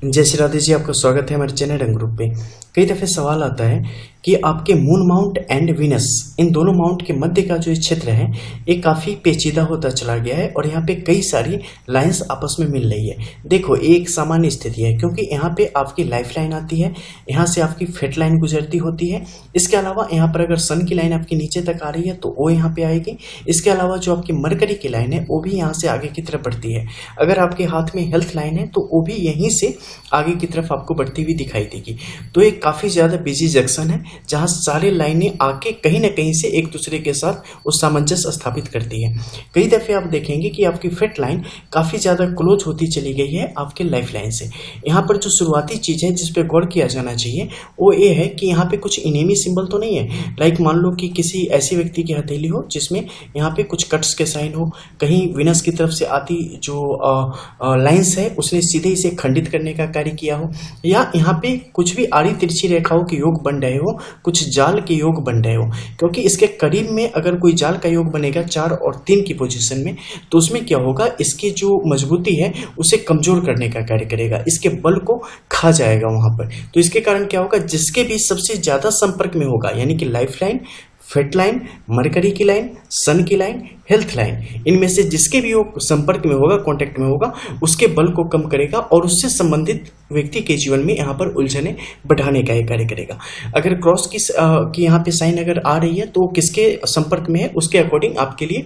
जय श्री राधे जी, आपका स्वागत है हमारे चैनल रंग ग्रुप पे। कई दफ़े सवाल आता है कि आपके मून माउंट एंड वीनस, इन दोनों माउंट के मध्य का जो क्षेत्र है ये काफ़ी पेचीदा होता चला गया है और यहाँ पे कई सारी लाइंस आपस में मिल रही है। देखो, ये एक सामान्य स्थिति है क्योंकि यहाँ पे आपकी लाइफ लाइन आती है, यहाँ से आपकी फेट लाइन गुजरती होती है। इसके अलावा यहाँ पर अगर सन की लाइन आपकी नीचे तक आ रही है तो वो यहाँ पे आएगी। इसके अलावा जो आपकी मरकरी की लाइन है वो भी यहाँ से आगे की तरफ बढ़ती है। अगर आपके हाथ में हेल्थ लाइन है तो वो भी यहीं से आगे की तरफ आपको बढ़ती हुई दिखाई देगी। तो एक काफ़ी ज़्यादा बिजी जंक्शन है जहाँ सारी लाइनें आके कहीं ना कहीं से एक दूसरे के साथ उस सामंजस्य स्थापित करती है। कई दफ़े आप देखेंगे कि आपकी फिट लाइन काफ़ी ज़्यादा क्लोज होती चली गई है आपके लाइफ लाइन से। यहाँ पर जो शुरुआती चीज़ है जिस पर गौर किया जाना चाहिए वो ये है कि यहाँ पे कुछ इनेमी सिंबल तो नहीं है। लाइक मान लो कि किसी ऐसे व्यक्ति की हथेली हो जिसमें यहाँ पे कुछ कट्स के साइन हो, कहीं विनस की तरफ से आती जो लाइंस है उसने सीधे इसे खंडित करने का कार्य किया हो, या यहाँ पे कुछ भी आड़ी तिरछी रेखाओं के योग बन रहे हो, कुछ जाल के योग बन रहे हो। क्योंकि इसके करीब में अगर कोई जाल का योग बनेगा 4 और 3 की पोजीशन में तो उसमें क्या होगा, इसकी जो मजबूती है उसे कमजोर करने का कार्य करेगा, इसके बल को खा जाएगा वहां पर। तो इसके कारण क्या होगा, जिसके भी सबसे ज्यादा संपर्क में होगा यानी कि life line, fate line, mercury की लाइन, सन की लाइन, हेल्थ लाइन, इनमें से जिसके भी वो संपर्क में होगा, कांटेक्ट में होगा, उसके बल को कम करेगा और उससे संबंधित व्यक्ति के जीवन में यहाँ पर उलझने बढ़ाने का कार्य करेगा। अगर क्रॉस की यहाँ पे साइन अगर आ रही है तो किसके संपर्क में है उसके अकॉर्डिंग आपके लिए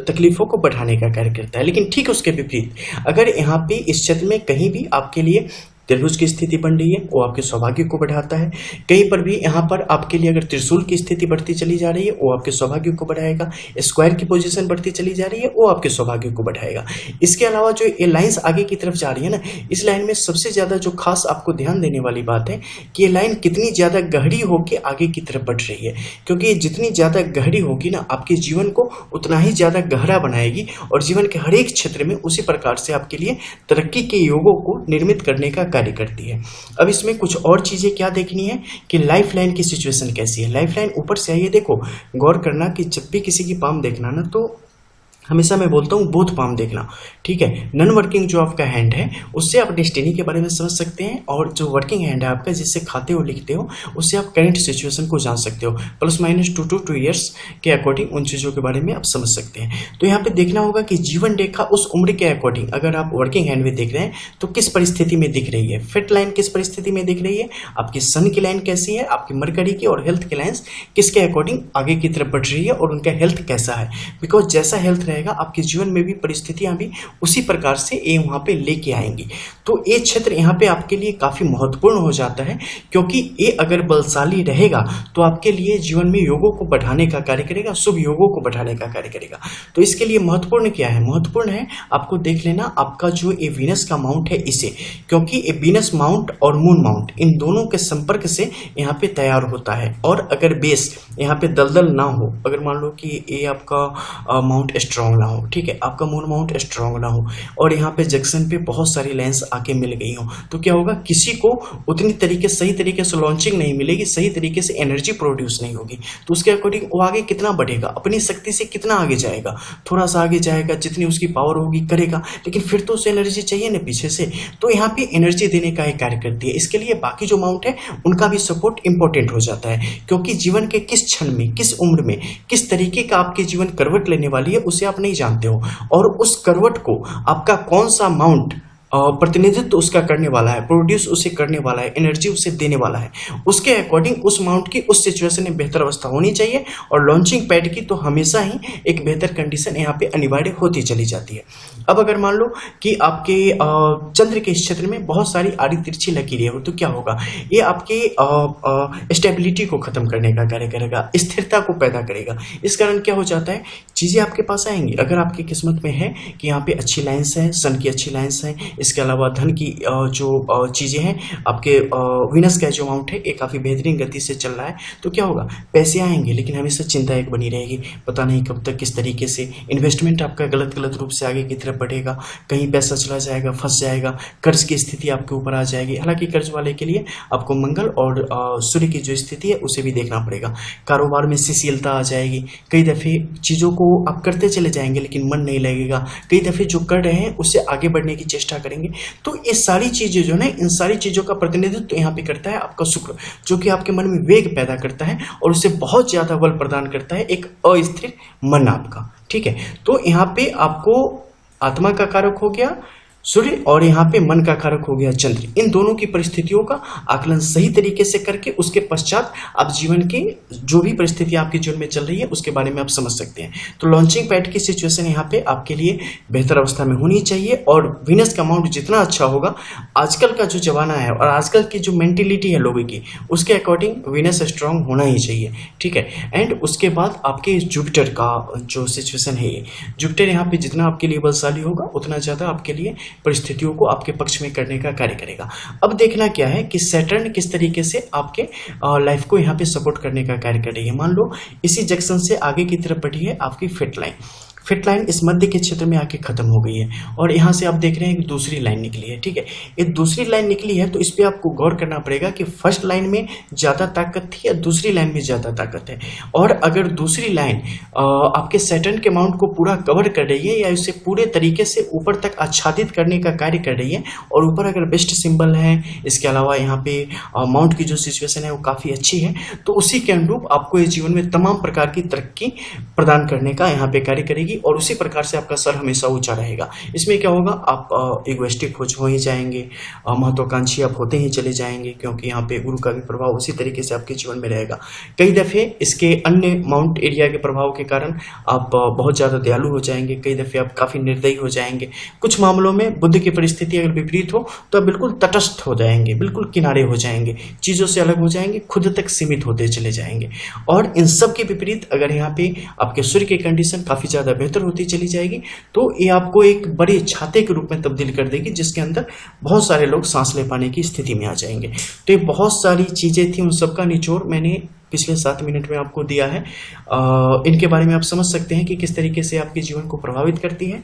तकलीफों को बढ़ाने का कार्य करता है। लेकिन ठीक उसके विपरीत अगर यहाँ पे इस क्षेत्र में कहीं भी आपके लिए त्रिभुज की स्थिति बन रही है वो आपके सौभाग्य को बढ़ाता है। कहीं पर भी यहाँ पर आपके लिए अगर त्रिशूल की स्थिति बढ़ती चली जा रही है वो आपके सौभाग्य को बढ़ाएगा। स्क्वायर की पोजीशन बढ़ती चली जा रही है वो आपके सौभाग्य को बढ़ाएगा। इसके अलावा जो ये लाइंस आगे की तरफ जा रही है ना, इस लाइन में सबसे ज्यादा जो खास आपको ध्यान देने वाली बात है कि ये लाइन कितनी ज्यादा गहरी होकर आगे की तरफ बढ़ रही है। क्योंकि ये जितनी ज्यादा गहरी होगी ना आपके जीवन को उतना ही ज्यादा गहरा बनाएगी और जीवन के हर एक क्षेत्र में उसी प्रकार से आपके लिए तरक्की के योगों को निर्मित करने का कार्य करती है। अब इसमें कुछ और चीजें क्या देखनी है कि लाइफ लाइन की सिचुएशन कैसी है। लाइफ लाइन ऊपर से आई है, देखो गौर करना कि जब भी किसी की पाम देखना ना तो हमेशा मैं बोलता हूँ बोथ पाम देखना, ठीक है। नॉन वर्किंग जो आपका हैंड है उससे आप डेस्टिनी के बारे में समझ सकते हैं और जो वर्किंग हैंड है आपका जिससे खाते हो लिखते हो उससे आप करंट सिचुएशन को जान सकते हो। प्लस माइनस 2 to 2 ईयर्स के अकॉर्डिंग उन चीज़ों के बारे में आप समझ सकते हैं। तो यहाँ पे देखना होगा कि जीवन रेखा उस उम्र के अकॉर्डिंग अगर आप वर्किंग हैंड में देख रहे हैं तो किस परिस्थिति में दिख रही है, फिट लाइन किस परिस्थिति में दिख रही है, आपकी सन की लाइन कैसी है, आपकी मरकरी की और हेल्थ की लाइन्स किसके अकॉर्डिंग आगे की तरफ बढ़ रही है और उनका हेल्थ कैसा है। बिकॉज जैसा हेल्थ रहेगा आपके जीवन में भी परिस्थितियां भी उसी प्रकार से ये वहां पे लेके आएंगी। तो ये क्षेत्र यहाँ पे आपके लिए काफी महत्वपूर्ण हो जाता है क्योंकि ये अगर बलशाली रहेगा तो आपके लिए जीवन में योगों को बढ़ाने का कार्य करेगा, शुभ योगों को बढ़ाने का कार्य करेगा। तो इसके लिए महत्वपूर्ण क्या है, महत्वपूर्ण है आपको देख लेना आपका जो ये वीनस का माउंट है इसे, क्योंकि ये वीनस माउंट और मून माउंट इन दोनों के संपर्क से यहाँ पे तैयार होता है। और अगर बेस यहाँ पे दलदल ना हो, अगर मान लो कि ये आपका माउंट स्ट्रांग ना हो, ठीक है, आपका मून माउंट स्ट्रांग ना हो और यहाँ पे जंक्शन पे बहुत सारी लाइंस आके मिल गई हो तो क्या होगा, किसी को उतनी सही तरीके से लॉन्चिंग नहीं मिलेगी, सही तरीके से एनर्जी प्रोड्यूस नहीं होगी। तो उसके अकॉर्डिंग वो आगे कितना बढ़ेगा, अपनी शक्ति से कितना आगे जाएगा, थोड़ा सा आगे जाएगा, जितनी उसकी पावर होगी करेगा, लेकिन फिर तो उसे एनर्जी चाहिए ना पीछे से। तो यहाँ पे एनर्जी देने का एक कार्य करती है। इसके लिए बाकी जो माउंट है उनका भी सपोर्ट इंपॉर्टेंट हो जाता है क्योंकि जीवन के किस क्षण में, किस उम्र में, किस तरीके का आपके जीवन करवट लेने वाली है उसे आप नहीं जानते हो और उस करवट को आपका कौन सा माउंट प्रतिनिधित्व उसका करने वाला है, प्रोड्यूस उसे करने वाला है, एनर्जी उसे देने वाला है, उसके अकॉर्डिंग उस माउंट की उस सिचुएशन में बेहतर अवस्था होनी चाहिए और लॉन्चिंग पैड की तो हमेशा ही एक बेहतर कंडीशन यहाँ पे अनिवार्य होती चली जाती है। अब अगर मान लो कि आपके चंद्र के क्षेत्र में बहुत सारी आड़ी तिरछी लकीरें हो तो क्या होगा, ये आपके स्टेबिलिटी को खत्म करने का कार्य करेगा, स्थिरता को पैदा करेगा। इस कारण क्या हो जाता है, चीजें आपके पास आएंगी अगर आपकी किस्मत में है कि यहाँ पे अच्छी लाइन्स है, सन की अच्छी लाइन्स है, इसके अलावा धन की जो चीजें हैं, आपके विनस का जो अमाउंट है ये काफी बेहतरीन गति से चल रहा है तो क्या होगा, पैसे आएंगे लेकिन हमेशा चिंता एक बनी रहेगी, पता नहीं कब तक किस तरीके से इन्वेस्टमेंट आपका गलत रूप से आगे की तरफ बढ़ेगा, कहीं पैसा चला जाएगा, फंस जाएगा, कर्ज की स्थिति आपके ऊपर आ जाएगी। हालांकि कर्ज वाले के लिए आपको मंगल और सूर्य की जो स्थिति है उसे भी देखना पड़ेगा। कारोबार में शिथिलता आ जाएगी, कई दफे चीजों को आप करते चले जाएंगे लेकिन मन नहीं लगेगा, कई दफे जो कर रहे हैं उससे आगे बढ़ने की चेष्टा करेंगे। तो ये सारी चीजें जो है, इन सारी चीजों का प्रतिनिधित्व तो यहाँ पे करता है आपका शुक्र, जो कि आपके मन में वेग पैदा करता है और उसे बहुत ज्यादा बल प्रदान करता है, एक अस्थिर मन आपका। ठीक है, तो यहाँ पे आपको आत्मा का कारक हो गया सूर्य और यहाँ पे मन का कारक हो गया चंद्र। इन दोनों की परिस्थितियों का आकलन सही तरीके से करके उसके पश्चात आप जीवन के जो भी परिस्थितियां आपके जीवन में चल रही है उसके बारे में आप समझ सकते हैं। तो लॉन्चिंग पैड की सिचुएशन यहाँ पे आपके लिए बेहतर अवस्था में होनी चाहिए और वीनस का माउंट जितना अच्छा होगा, आजकल का जो जमाना है और आजकल की जो मेंटेलिटी है लोगों की, उसके अकॉर्डिंग वीनस स्ट्रांग होना ही चाहिए। ठीक है, एंड उसके बाद आपके जुपिटर का जो सिचुएशन है, ये जुपिटर यहाँ पे जितना आपके लिए बलशाली होगा उतना ज्यादा आपके लिए परिस्थितियों को आपके पक्ष में करने का कार्य करेगा। अब देखना क्या है कि सैटर्न किस तरीके से आपके लाइफ को यहाँ पे सपोर्ट करने का कार्य कर रही है। मान लो इसी जंक्शन से आगे की तरफ बढ़ी है आपकी फिट लाइन, फिट लाइन इस मध्य के क्षेत्र में आके खत्म हो गई है और यहाँ से आप देख रहे हैं कि दूसरी लाइन निकली है। ठीक है, ये दूसरी लाइन निकली है तो इस पे आपको गौर करना पड़ेगा कि फर्स्ट लाइन में ज्यादा ताकत थी या दूसरी लाइन में ज्यादा ताकत है। और अगर दूसरी लाइन आपके सैटर्न के माउंट को पूरा कवर कर रही है या इसे पूरे तरीके से ऊपर तक आच्छादित करने का कार्य कर रही है और ऊपर अगर बेस्ट सिंबल है, इसके अलावा यहाँ पे माउंट की जो सिचुएशन है वो काफी अच्छी है, तो उसी के अनुरूप आपको इस जीवन में तमाम प्रकार की तरक्की प्रदान करने का यहाँ पे कार्य करेगी और उसी प्रकार से आपका सर हमेशा ऊंचा रहेगा। इसमें क्या होगा, आप इगोइस्टिक हो ही जाएंगे, महत्वाकांक्षी आप होते ही चले जाएंगे, क्योंकि यहाँ पे गुरु का भी प्रभाव उसी तरीके से आपके जीवन में रहेगा। कई दफे इसके अन्य माउंट एरिया के प्रभाव के कारण आप बहुत ज्यादा दयालु हो जाएंगे, कई दफे आप काफी निर्दयी हो जाएंगे। कुछ मामलों में बुद्ध की परिस्थिति अगर विपरीत हो तो आप बिल्कुल तटस्थ हो जाएंगे, बिल्कुल किनारे हो जाएंगे, चीजों से अलग हो जाएंगे, खुद तक सीमित होते चले जाएंगे। और इन सब के विपरीत अगर यहाँ पे आपके सूर्य की कंडीशन काफी ज्यादा बेहतर होती चली जाएगी तो ये आपको एक बड़े छाते के रूप में तब्दील कर देगी, जिसके अंदर बहुत सारे लोग सांस ले पाने की स्थिति में आ जाएंगे। तो ये बहुत सारी चीजें थी, उन सबका निचोड़ मैंने पिछले 7 मिनट में आपको दिया है। इनके बारे में आप समझ सकते हैं कि किस तरीके से आपके जीवन को प्रभावित करती है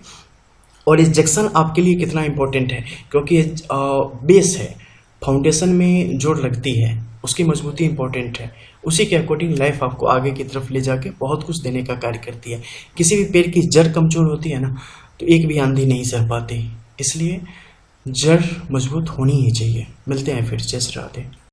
और इस जंक्शन आपके लिए कितना इंपॉर्टेंट है, क्योंकि बेस है, फाउंडेशन में जोड़ लगती है, उसकी मजबूती इंपॉर्टेंट है। उसी के अकॉर्डिंग लाइफ आपको आगे की तरफ ले जाके बहुत कुछ देने का कार्य करती है। किसी भी पेड़ की जड़ कमजोर होती है ना तो एक भी आंधी नहीं सह पाती, इसलिए जड़ मजबूत होनी ही चाहिए। मिलते हैं फिर, जय श्री राधे।